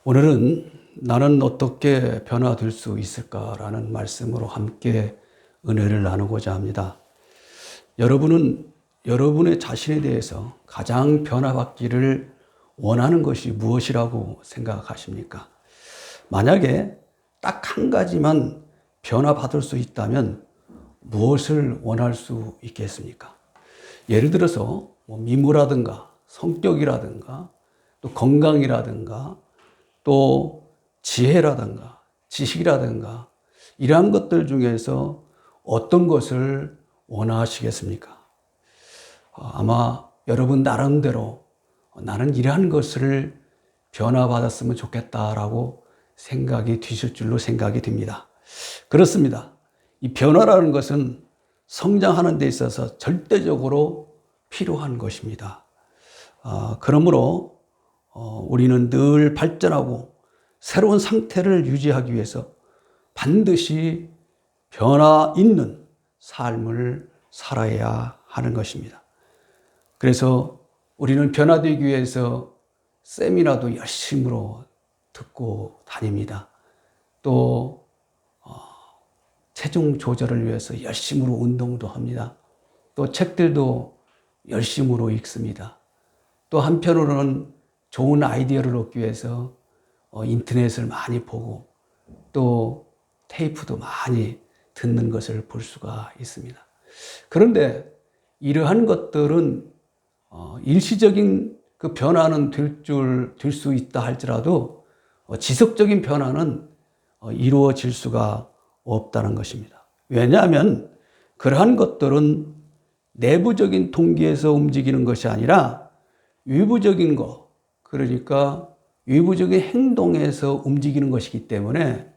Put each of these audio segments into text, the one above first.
오늘은 나는 어떻게 변화될 수 있을까라는 말씀으로 함께 은혜를 나누고자 합니다. 여러분은 여러분의 자신에 대해서 가장 변화받기를 원하는 것이 무엇이라고 생각하십니까? 만약에 딱 한 가지만 변화받을 수 있다면 무엇을 원할 수 있겠습니까? 예를 들어서 미모라든가 성격이라든가 또 건강이라든가 또 지혜라든가 지식이라든가 이러한 것들 중에서 어떤 것을 원하시겠습니까? 아마 여러분 나름대로 나는 이러한 것을 변화받았으면 좋겠다라고 생각이 드실 줄로 생각이 됩니다. 그렇습니다. 이 변화라는 것은 성장하는 데 있어서 절대적으로 필요한 것입니다. 그러므로 우리는 늘 발전하고 새로운 상태를 유지하기 위해서 반드시 변화 있는 삶을 살아야 하는 것입니다. 그래서 우리는 변화되기 위해서 세미나도 열심으로 듣고 다닙니다. 또 체중 조절을 위해서 열심으로 운동도 합니다. 또 책들도 열심으로 읽습니다. 또 한편으로는 좋은 아이디어를 얻기 위해서 인터넷을 많이 보고 또 테이프도 많이 듣는 것을 볼 수가 있습니다. 그런데 이러한 것들은 일시적인 그 변화는 될 수 있다 할지라도 지속적인 변화는 이루어질 수가 없다는 것입니다. 왜냐하면 그러한 것들은 내부적인 동기에서 움직이는 것이 아니라 외부적인 것, 그러니까 외부적인 행동에서 움직이는 것이기 때문에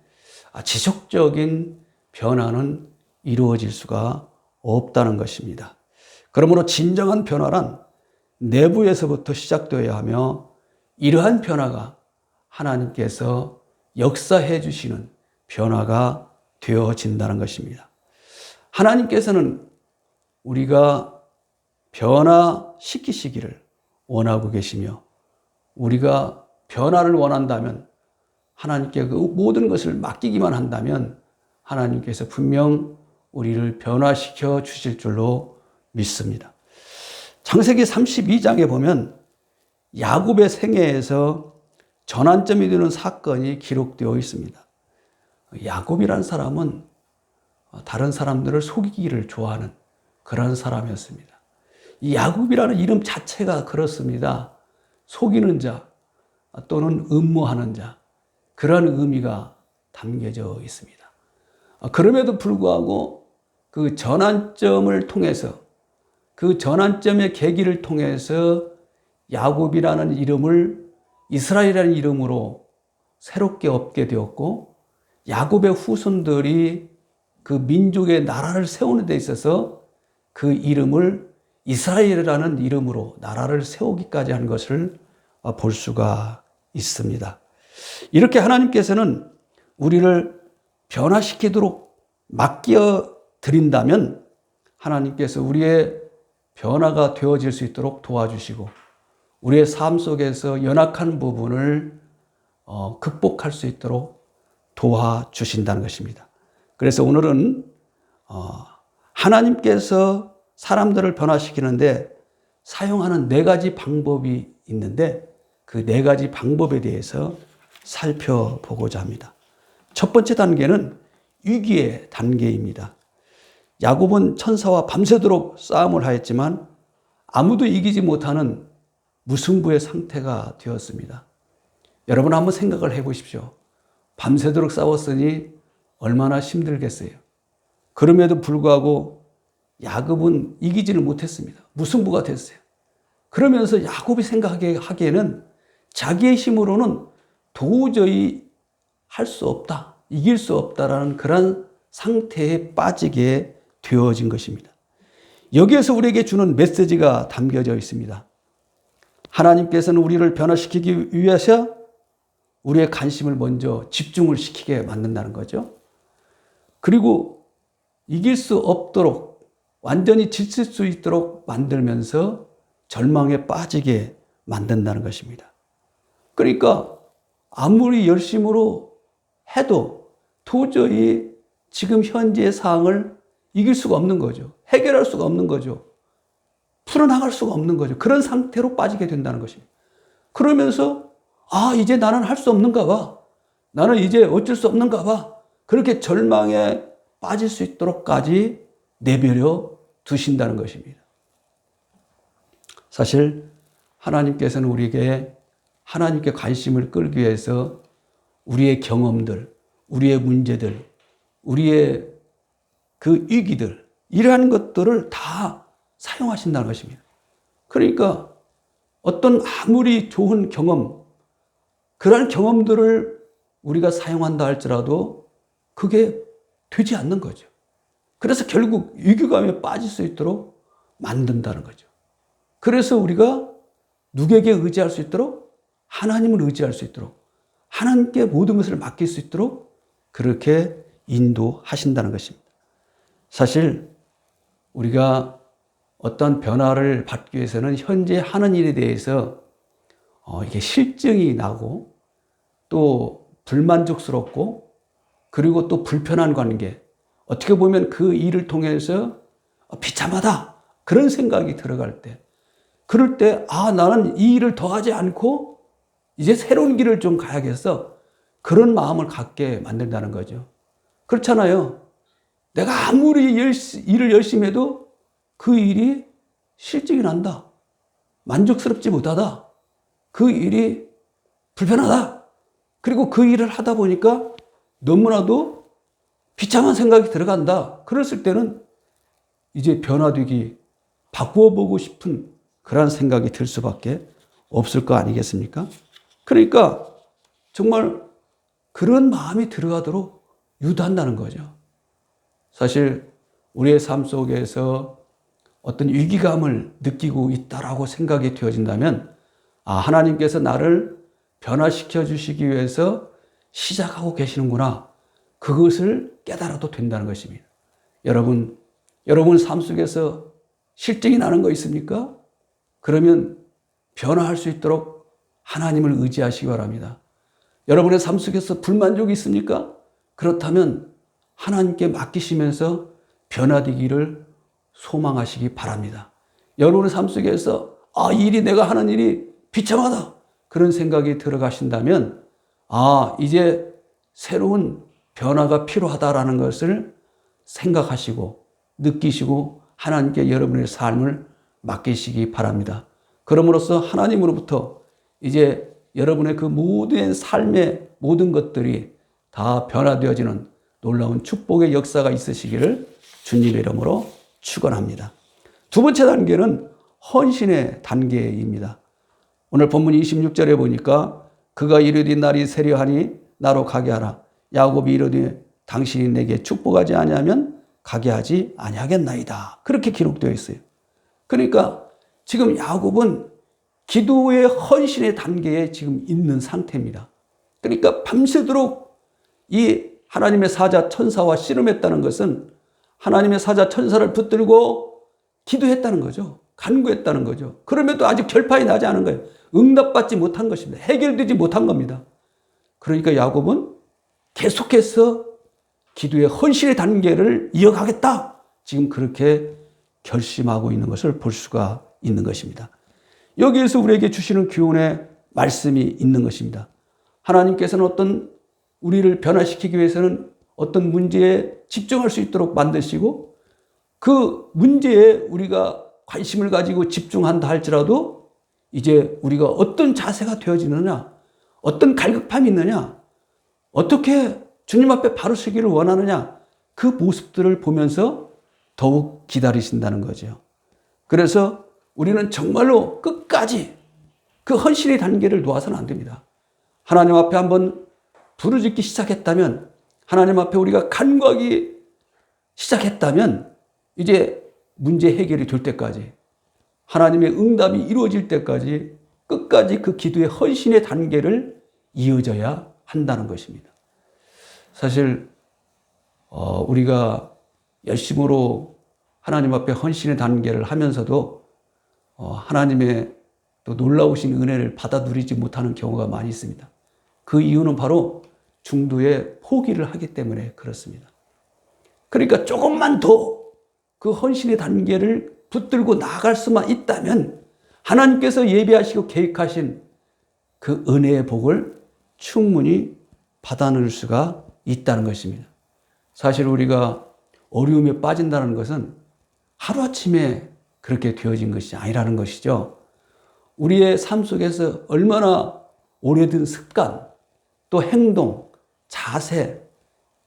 지속적인 변화는 이루어질 수가 없다는 것입니다. 그러므로 진정한 변화란 내부에서부터 시작되어야 하며 이러한 변화가 하나님께서 역사해 주시는 변화가 되어진다는 것입니다. 하나님께서는 우리가 변화시키시기를 원하고 계시며 우리가 변화를 원한다면 하나님께 그 모든 것을 맡기기만 한다면 하나님께서 분명 우리를 변화시켜 주실 줄로 믿습니다. 창세기 32장에 보면 야곱의 생애에서 전환점이 되는 사건이 기록되어 있습니다. 야곱이라는 사람은 다른 사람들을 속이기를 좋아하는 그런 사람이었습니다. 이 야곱이라는 이름 자체가 그렇습니다. 속이는 자 또는 음모하는 자, 그런 의미가 담겨져 있습니다. 그럼에도 불구하고 그 전환점을 통해서 그 전환점의 계기를 통해서 야곱이라는 이름을 이스라엘이라는 이름으로 새롭게 얻게 되었고 야곱의 후손들이 그 민족의 나라를 세우는 데 있어서 그 이름을 이스라엘이라는 이름으로 나라를 세우기까지 한 것을 볼 수가 있습니다. 이렇게 하나님께서는 우리를 변화시키도록 맡겨 드린다면 하나님께서 우리의 변화가 되어질 수 있도록 도와주시고 우리의 삶 속에서 연약한 부분을 극복할 수 있도록 도와주신다는 것입니다. 그래서 오늘은 하나님께서 사람들을 변화시키는데 사용하는 4가지 방법이 있는데 그 4가지 방법에 대해서 살펴보고자 합니다. 첫 번째 단계는 위기의 단계입니다. 야곱은 천사와 밤새도록 싸움을 하였지만 아무도 이기지 못하는 무승부의 상태가 되었습니다. 여러분 한번 생각을 해보십시오. 밤새도록 싸웠으니 얼마나 힘들겠어요. 그럼에도 불구하고 야곱은 이기지를 못했습니다. 무승부가 됐어요. 그러면서 야곱이 생각하기에는 자기의 힘으로는 도저히 할 수 없다, 이길 수 없다라는 그런 상태에 빠지게 되어진 것입니다. 여기에서 우리에게 주는 메시지가 담겨져 있습니다. 하나님께서는 우리를 변화시키기 위해서 우리의 관심을 먼저 집중을 시키게 만든다는 거죠. 그리고 이길 수 없도록 완전히 지칠 수 있도록 만들면서 절망에 빠지게 만든다는 것입니다. 그러니까 아무리 열심으로 해도 도저히 지금 현재의 상황을 이길 수가 없는 거죠. 해결할 수가 없는 거죠. 풀어나갈 수가 없는 거죠. 그런 상태로 빠지게 된다는 것입니다. 그러면서 이제 나는 할 수 없는가 봐. 나는 이제 어쩔 수 없는가 봐. 그렇게 절망에 빠질 수 있도록까지 내버려 두신다는 것입니다. 사실 하나님께서는 우리에게 하나님께 관심을 끌기 위해서 우리의 경험들, 우리의 문제들, 우리의 그 위기들, 이러한 것들을 다 사용하신다는 것입니다. 그러니까 어떤 아무리 좋은 경험, 그러한 경험들을 우리가 사용한다 할지라도 그게 되지 않는 거죠. 그래서 결국 위기감에 빠질 수 있도록 만든다는 거죠. 그래서 우리가 누구에게 의지할 수 있도록? 하나님을 의지할 수 있도록, 하나님께 모든 것을 맡길 수 있도록 그렇게 인도하신다는 것입니다. 사실 우리가 어떤 변화를 받기 위해서는 현재 하는 일에 대해서 이게 실증이 나고 또 불만족스럽고 그리고 또 불편한 관계, 어떻게 보면 그 일을 통해서 비참하다 그런 생각이 들어갈 때, 그럴 때 나는 이 일을 더 하지 않고 이제 새로운 길을 좀 가야겠어, 그런 마음을 갖게 만든다는 거죠. 그렇잖아요. 내가 아무리 일을 열심히 해도 그 일이 실증이 난다, 만족스럽지 못하다, 그 일이 불편하다, 그리고 그 일을 하다 보니까 너무나도 비참한 생각이 들어간다. 그랬을 때는 이제 변화되기, 바꾸어보고 싶은 그런 생각이 들 수밖에 없을 거 아니겠습니까? 그러니까 정말 그런 마음이 들어가도록 유도한다는 거죠. 사실 우리의 삶 속에서 어떤 위기감을 느끼고 있다라고 생각이 되어진다면 하나님께서 나를 변화시켜 주시기 위해서 시작하고 계시는구나, 그것을 깨달아도 된다는 것입니다. 여러분 삶 속에서 실증이 나는 거 있습니까? 그러면 변화할 수 있도록 하나님을 의지하시기 바랍니다. 여러분의 삶 속에서 불만족이 있습니까? 그렇다면 하나님께 맡기시면서 변화되기를 소망하시기 바랍니다. 여러분의 삶 속에서 이 일이, 내가 하는 일이 비참하다, 그런 생각이 들어가신다면 이제 새로운 변화가 필요하다라는 것을 생각하시고 느끼시고 하나님께 여러분의 삶을 맡기시기 바랍니다. 그럼으로써 하나님으로부터 이제 여러분의 그 모든 삶의 모든 것들이 다 변화되어지는 놀라운 축복의 역사가 있으시기를 주님의 이름으로 축원합니다. 두 번째 단계는 헌신의 단계입니다. 오늘 본문 26절에 보니까 그가 이르되 날이 세려하니 나로 가게 하라. 야곱이 이르되 당신이 내게 축복하지 아니하면 가게 하지 아니하겠나이다. 그렇게 기록되어 있어요. 그러니까 지금 야곱은 기도의 헌신의 단계에 지금 있는 상태입니다. 그러니까 밤새도록 이 하나님의 사자 천사와 씨름했다는 것은 하나님의 사자 천사를 붙들고 기도했다는 거죠. 간구했다는 거죠. 그럼에도 아직 결판이 나지 않은 거예요. 응답받지 못한 것입니다. 해결되지 못한 겁니다. 그러니까 야곱은 계속해서 기도의 헌신의 단계를 이어가겠다, 지금 그렇게 결심하고 있는 것을 볼 수가 있는 것입니다. 여기에서 우리에게 주시는 교훈의 말씀이 있는 것입니다. 하나님께서는 어떤 우리를 변화시키기 위해서는 어떤 문제에 집중할 수 있도록 만드시고 그 문제에 우리가 관심을 가지고 집중한다 할지라도 이제 우리가 어떤 자세가 되어지느냐, 어떤 갈급함이 있느냐, 어떻게 주님 앞에 바로 서기를 원하느냐, 그 모습들을 보면서 더욱 기다리신다는 거죠. 그래서 우리는 정말로 끝까지 그 헌신의 단계를 놓아서는 안 됩니다. 하나님 앞에 한번 부르짖기 시작했다면, 하나님 앞에 우리가 간구하기 시작했다면 이제 문제 해결이 될 때까지, 하나님의 응답이 이루어질 때까지 끝까지 그 기도의 헌신의 단계를 이어져야 한다는 것입니다. 사실 우리가 열심으로 하나님 앞에 헌신의 단계를 하면서도 하나님의 또 놀라우신 은혜를 받아 누리지 못하는 경우가 많이 있습니다. 그 이유는 바로 중도에 포기를 하기 때문에 그렇습니다. 그러니까 조금만 더 그 헌신의 단계를 붙들고 나아갈 수만 있다면 하나님께서 예비하시고 계획하신 그 은혜의 복을 충분히 받아낼 수가 있다는 것입니다. 사실 우리가 어려움에 빠진다는 것은 하루아침에 그렇게 되어진 것이 아니라는 것이죠. 우리의 삶 속에서 얼마나 오래된 습관, 또 행동, 자세,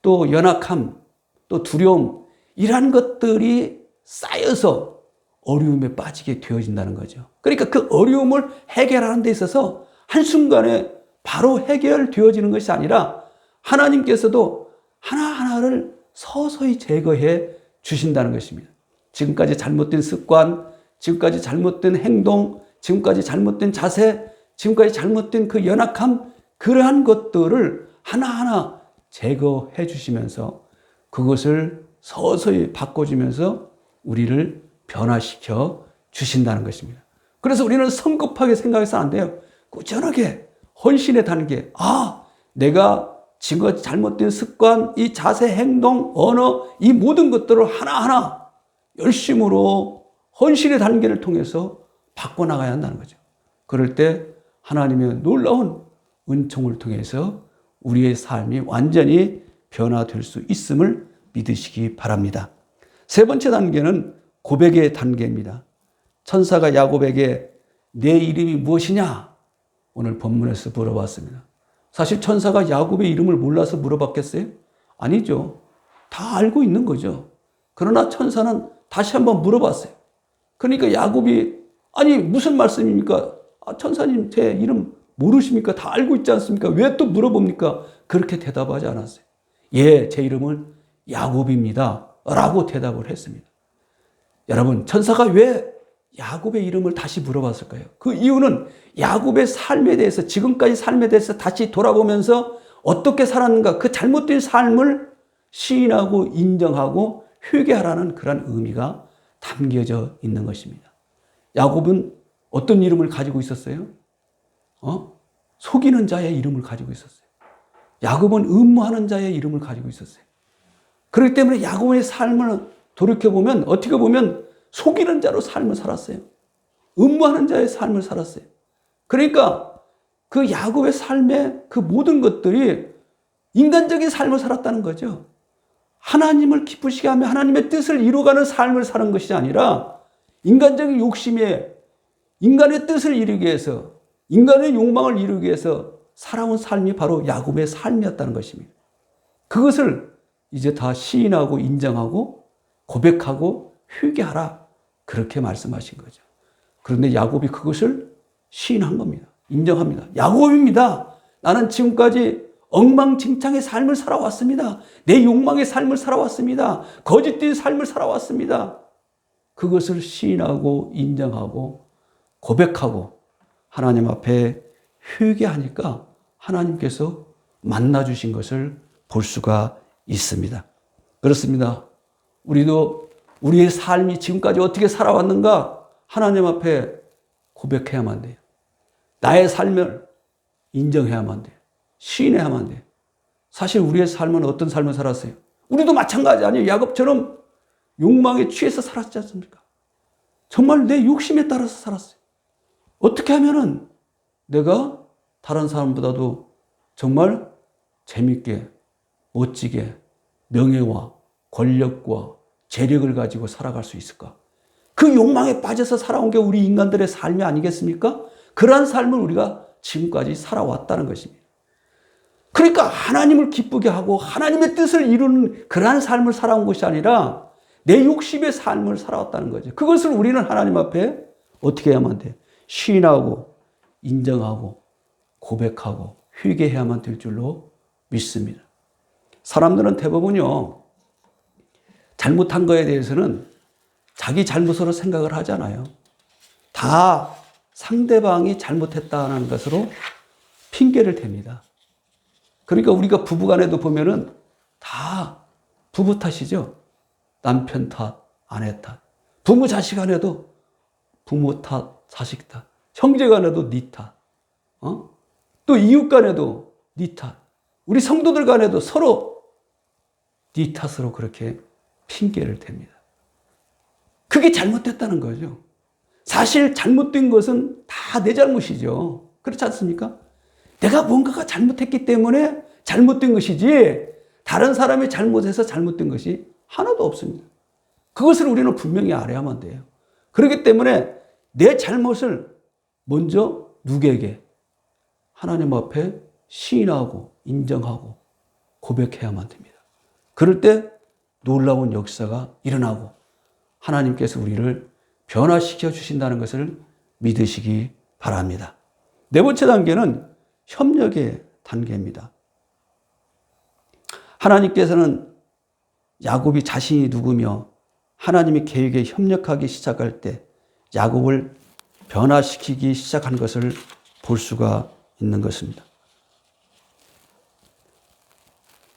또 연약함, 또 두려움, 이러한 것들이 쌓여서 어려움에 빠지게 되어진다는 거죠. 그러니까 그 어려움을 해결하는 데 있어서 한순간에 바로 해결되어지는 것이 아니라 하나님께서도 하나하나를 서서히 제거해 주신다는 것입니다. 지금까지 잘못된 습관, 지금까지 잘못된 행동, 지금까지 잘못된 자세, 지금까지 잘못된 그 연약함, 그러한 것들을 하나하나 제거해 주시면서 그것을 서서히 바꿔주면서 우리를 변화시켜 주신다는 것입니다. 그래서 우리는 성급하게 생각해서는 안 돼요. 꾸준하게 헌신의 단계, 내가 지금까지 잘못된 습관, 이 자세, 행동, 언어, 이 모든 것들을 하나하나 열심으로 헌신의 단계를 통해서 바꿔나가야 한다는 거죠. 그럴 때 하나님의 놀라운 은총을 통해서 우리의 삶이 완전히 변화될 수 있음을 믿으시기 바랍니다. 세 번째 단계는 고백의 단계입니다. 천사가 야곱에게 내 이름이 무엇이냐? 오늘 본문에서 물어봤습니다. 사실 천사가 야곱의 이름을 몰라서 물어봤겠어요? 아니죠. 다 알고 있는 거죠. 그러나 천사는 다시 한번 물어봤어요. 그러니까 야곱이 아니 무슨 말씀입니까? 천사님 제 이름 모르십니까? 다 알고 있지 않습니까? 왜 또 물어봅니까? 그렇게 대답하지 않았어요. 예, 제 이름은 야곱입니다. 라고 대답을 했습니다. 여러분, 천사가 왜 야곱의 이름을 다시 물어봤을까요? 그 이유는 야곱의 삶에 대해서, 지금까지 삶에 대해서 다시 돌아보면서 어떻게 살았는가, 그 잘못된 삶을 시인하고 인정하고 회개하라는 그런 의미가 담겨져 있는 것입니다. 야곱은 어떤 이름을 가지고 있었어요? 속이는 자의 이름을 가지고 있었어요. 야곱은 음모하는 자의 이름을 가지고 있었어요. 그렇기 때문에 야곱의 삶을 돌이켜보면 어떻게 보면 속이는 자로 삶을 살았어요. 음모하는 자의 삶을 살았어요. 그러니까 그 야곱의 삶의 그 모든 것들이 인간적인 삶을 살았다는 거죠. 하나님을 기쁘시게 하며 하나님의 뜻을 이루어가는 삶을 사는 것이 아니라 인간적인 욕심에 인간의 뜻을 이루기 위해서, 인간의 욕망을 이루기 위해서 살아온 삶이 바로 야곱의 삶이었다는 것입니다. 그것을 이제 다 시인하고 인정하고 고백하고 회개하라, 그렇게 말씀하신 거죠. 그런데 야곱이 그것을 시인한 겁니다. 인정합니다. 야곱입니다. 나는 지금까지 엉망진창의 삶을 살아왔습니다. 내 욕망의 삶을 살아왔습니다. 거짓된 삶을 살아왔습니다. 그것을 시인하고 인정하고 고백하고 하나님 앞에 회개하니까 하나님께서 만나주신 것을 볼 수가 있습니다. 그렇습니다. 우리도 우리의 삶이 지금까지 어떻게 살아왔는가 하나님 앞에 고백해야만 돼요. 나의 삶을 인정해야만 돼요. 시인해야만 돼요. 사실 우리의 삶은 어떤 삶을 살았어요? 우리도 마찬가지 아니에요. 야곱처럼 욕망에 취해서 살았지 않습니까? 정말 내 욕심에 따라서 살았어요. 어떻게 하면은 내가 다른 사람보다도 정말 재밌게, 멋지게 명예와 권력과 재력을 가지고 살아갈 수 있을까? 그 욕망에 빠져서 살아온 게 우리 인간들의 삶이 아니겠습니까? 그러한 삶을 우리가 지금까지 살아왔다는 것입니다. 그러니까 하나님을 기쁘게 하고 하나님의 뜻을 이루는 그러한 삶을 살아온 것이 아니라 내 욕심의 삶을 살아왔다는 거죠. 그것을 우리는 하나님 앞에 어떻게 해야만 돼요? 시인하고 인정하고 고백하고 회개해야만 될 줄로 믿습니다. 사람들은 대부분요, 잘못한 거에 대해서는 자기 잘못으로 생각을 하잖아요. 다 상대방이 잘못했다는 것으로 핑계를 댑니다. 그러니까 우리가 부부간에도 보면은 다 부부 탓이죠. 남편 탓, 아내 탓. 부모 자식 간에도 부모 탓, 자식 탓. 형제 간에도 네 탓. 또 이웃 간에도 네 탓. 우리 성도들 간에도 서로 네 탓으로 그렇게 핑계를 댑니다. 그게 잘못됐다는 거죠. 사실 잘못된 것은 다 내 잘못이죠. 그렇지 않습니까? 내가 뭔가가 잘못했기 때문에 잘못된 것이지 다른 사람이 잘못해서 잘못된 것이 하나도 없습니다. 그것을 우리는 분명히 알아야만 돼요. 그렇기 때문에 내 잘못을 먼저 누구에게? 하나님 앞에 시인하고 인정하고 고백해야만 됩니다. 그럴 때 놀라운 역사가 일어나고 하나님께서 우리를 변화시켜 주신다는 것을 믿으시기 바랍니다. 네 번째 단계는 협력의 단계입니다. 하나님께서는 야곱이 자신이 누구며 하나님의 계획에 협력하기 시작할 때 야곱을 변화시키기 시작한 것을 볼 수가 있는 것입니다.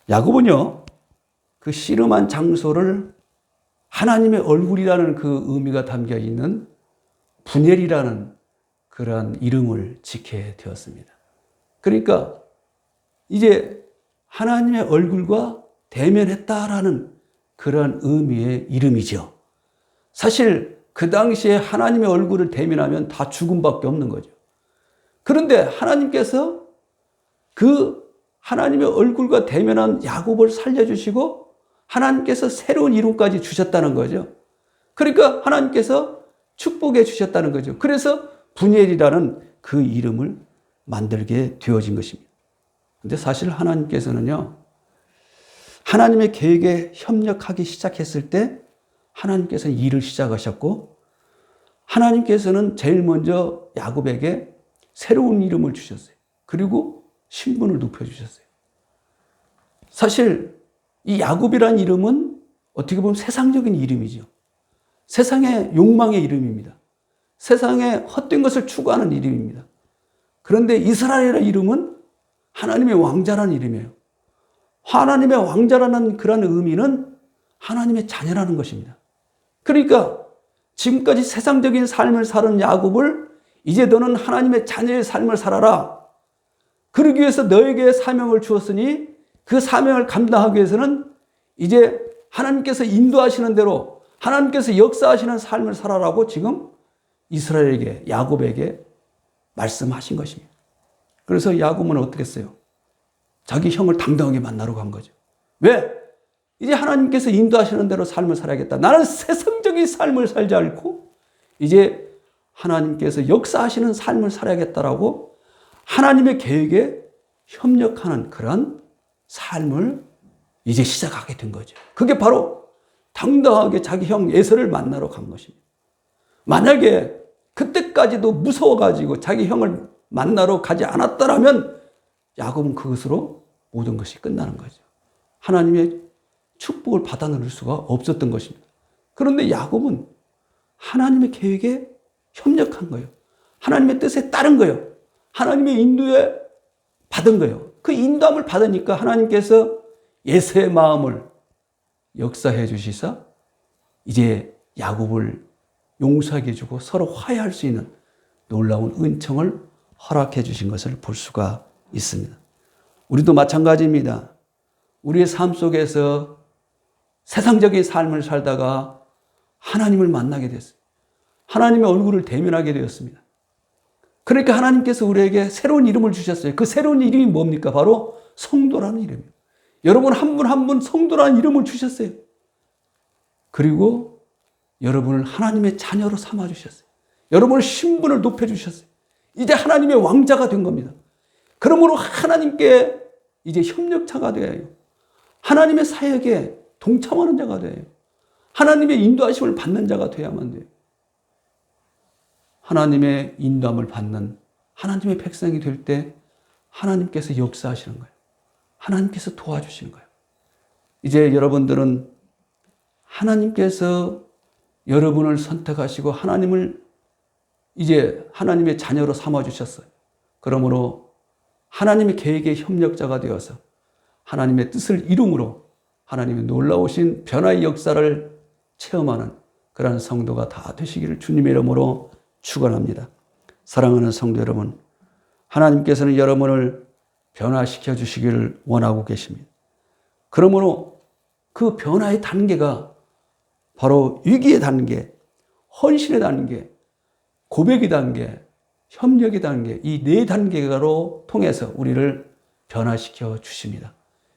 야곱은요, 그 씨름한 장소를 하나님의 얼굴이라는 그 의미가 담겨 있는 분엘이라는 그러한 이름을 짓게 되었습니다. 그러니까 이제 하나님의 얼굴과 대면했다라는 그러한 의미의 이름이죠. 사실 그 당시에 하나님의 얼굴을 대면하면 다 죽음밖에 없는 거죠. 그런데 하나님께서 그 하나님의 얼굴과 대면한 야곱을 살려주시고 하나님께서 새로운 이름까지 주셨다는 거죠. 그러니까 하나님께서 축복해 주셨다는 거죠. 그래서 분엘이라는 그 이름을 만들게 되어진 것입니다. 근데 사실 하나님께서는요, 하나님의 계획에 협력하기 시작했을 때 하나님께서는 일을 시작하셨고 하나님께서는 제일 먼저 야곱에게 새로운 이름을 주셨어요. 그리고 신분을 높여주셨어요. 사실 이 야곱이라는 이름은 어떻게 보면 세상적인 이름이죠. 세상의 욕망의 이름입니다. 세상에 헛된 것을 추구하는 이름입니다. 그런데 이스라엘의 이름은 하나님의 왕자라는 이름이에요. 하나님의 왕자라는 그런 의미는 하나님의 자녀라는 것입니다. 그러니까 지금까지 세상적인 삶을 사는 야곱을 이제 너는 하나님의 자녀의 삶을 살아라. 그러기 위해서 너에게 사명을 주었으니 그 사명을 감당하기 위해서는 이제 하나님께서 인도하시는 대로 하나님께서 역사하시는 삶을 살아라고 지금 이스라엘에게, 야곱에게 말씀하신 것입니다. 그래서 야곱은 어떻게 했어요? 자기 형을 당당하게 만나러 간 거죠. 왜? 이제 하나님께서 인도하시는 대로 삶을 살아야겠다. 나는 세상적인 삶을 살지 않고 이제 하나님께서 역사하시는 삶을 살아야겠다라고 하나님의 계획에 협력하는 그런 삶을 이제 시작하게 된 거죠. 그게 바로 당당하게 자기 형 에서를 만나러 간 것입니다. 만약에 그때까지도 무서워가지고 자기 형을 만나러 가지 않았더라면 야곱은 그것으로 모든 것이 끝나는 거죠. 하나님의 축복을 받아 누릴 수가 없었던 것입니다. 그런데 야곱은 하나님의 계획에 협력한 거예요. 하나님의 뜻에 따른 거예요. 하나님의 인도에 받은 거예요. 그 인도함을 받으니까 하나님께서 에서의 마음을 역사해 주시사 이제 야곱을 용서하게 해주고 서로 화해할 수 있는 놀라운 은총을 허락해 주신 것을 볼 수가 있습니다. 우리도 마찬가지입니다. 우리의 삶 속에서 세상적인 삶을 살다가 하나님을 만나게 됐어요. 하나님의 얼굴을 대면하게 되었습니다. 그러니까 하나님께서 우리에게 새로운 이름을 주셨어요. 그 새로운 이름이 뭡니까? 바로 성도라는 이름이에요. 여러분 한 분 한 분 성도라는 이름을 주셨어요. 그리고 여러분을 하나님의 자녀로 삼아주셨어요. 여러분의 신분을 높여주셨어요. 이제 하나님의 왕자가 된 겁니다. 그러므로 하나님께 이제 협력자가 되어야 해요. 하나님의 사역에 동참하는 자가 되어야 해요. 하나님의 인도하심을 받는 자가 되어야만 돼요. 하나님의 인도함을 받는 하나님의 백성이 될 때 하나님께서 역사하시는 거예요. 하나님께서 도와주시는 거예요. 이제 여러분들은 하나님께서 여러분을 선택하시고 하나님을 이제 하나님의 자녀로 삼아주셨어요. 그러므로 하나님의 계획의 협력자가 되어서 하나님의 뜻을 이룸으로 하나님의 놀라우신 변화의 역사를 체험하는 그런 성도가 다 되시기를 주님의 이름으로 축원합니다. 사랑하는 성도 여러분, 하나님께서는 여러분을 변화시켜 주시기를 원하고 계십니다. 그러므로 그 변화의 단계가 바로 위기의 단계, 헌신의 단계, 고백의 단계, 협력의 단계, 이 네 단계로 통해서 우리를 변화시켜 주십니다.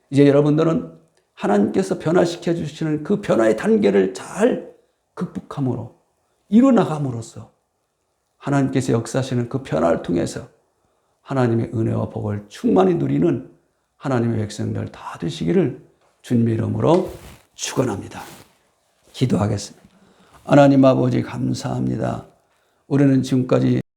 이제 여러분들은 하나님께서 변화시켜 주시는 그 변화의 단계를 잘 극복함으로, 이루어나감으로써 하나님께서 역사하시는 그 변화를 통해서 하나님의 은혜와 복을 충만히 누리는 하나님의 백성들 다 되시기를 주님의 이름으로 축원합니다. 기도하겠습니다. 하나님 아버지 감사합니다. 우리는 지금까지